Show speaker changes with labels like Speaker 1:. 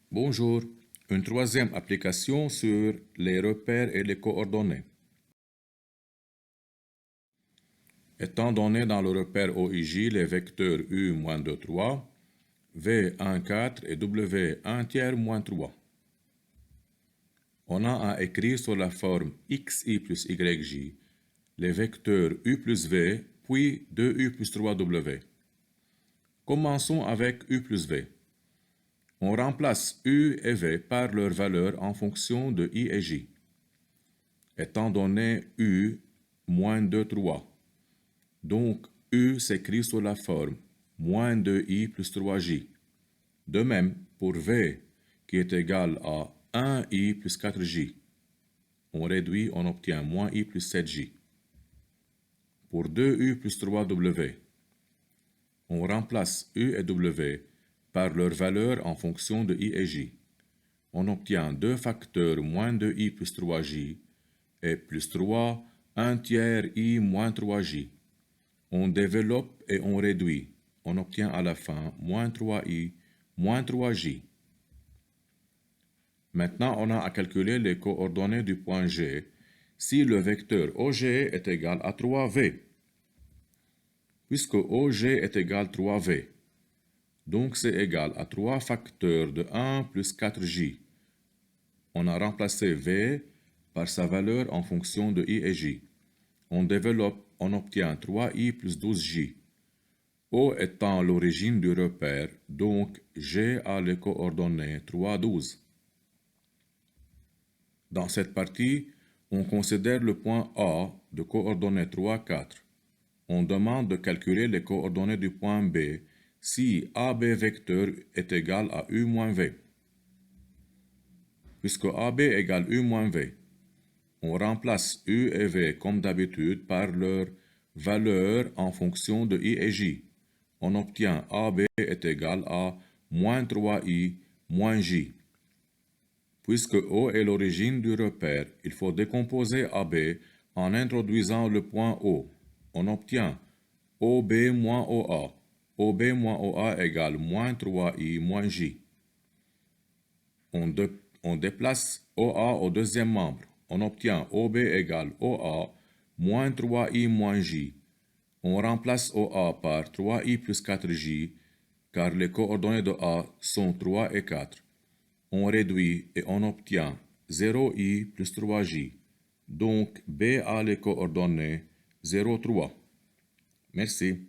Speaker 1: Bonjour, une troisième application sur les repères et les coordonnées. Étant donné dans le repère OIJ les vecteurs U-2, 3, V1, 4 et W1 tiers moins 3. On a à écrire sur la forme XI plus YJ les vecteurs U plus V, puis 2U plus 3W. Commençons avec U plus V. On remplace U et V par leurs valeurs en fonction de I et J. Étant donné U moins 2, 3, donc U s'écrit sous la forme moins 2I plus 3J. De même pour V qui est égal à 1I plus 4J. On réduit, on obtient moins I plus 7J. Pour 2U plus 3W, on remplace U et W par leurs valeurs en fonction de I et J. On obtient 2 facteurs moins 2I plus 3J et plus 3, 1 tiers I moins 3J. On développe et on réduit. On obtient à la fin moins 3I moins 3J. Maintenant, on a à calculer les coordonnées du point G si le vecteur OG est égal à 3V. Puisque OG est égal à 3V, donc c'est égal à 3 facteurs de 1 plus 4J. On a remplacé V par sa valeur en fonction de I et J. On développe, on obtient 3I plus 12J. O étant l'origine du repère, donc G a les coordonnées 3, 12. Dans cette partie, on considère le point A de coordonnées 3, 4. On demande de calculer les coordonnées du point B si AB vecteur est égal à U moins V. Puisque AB égale U moins V, on remplace U et V comme d'habitude par leur valeur en fonction de I et J. On obtient AB est égal à moins 3I moins J. Puisque O est l'origine du repère, il faut décomposer AB en introduisant le point O. On obtient OB moins OA. OB moins OA égale moins 3I moins J. On déplace OA au deuxième membre. On obtient OB égale OA moins 3I moins J. On remplace OA par 3I plus 4J, car les coordonnées de A sont 3 et 4. On réduit et on obtient 0I plus 3J. Donc B a les coordonnées 0, 3. Merci.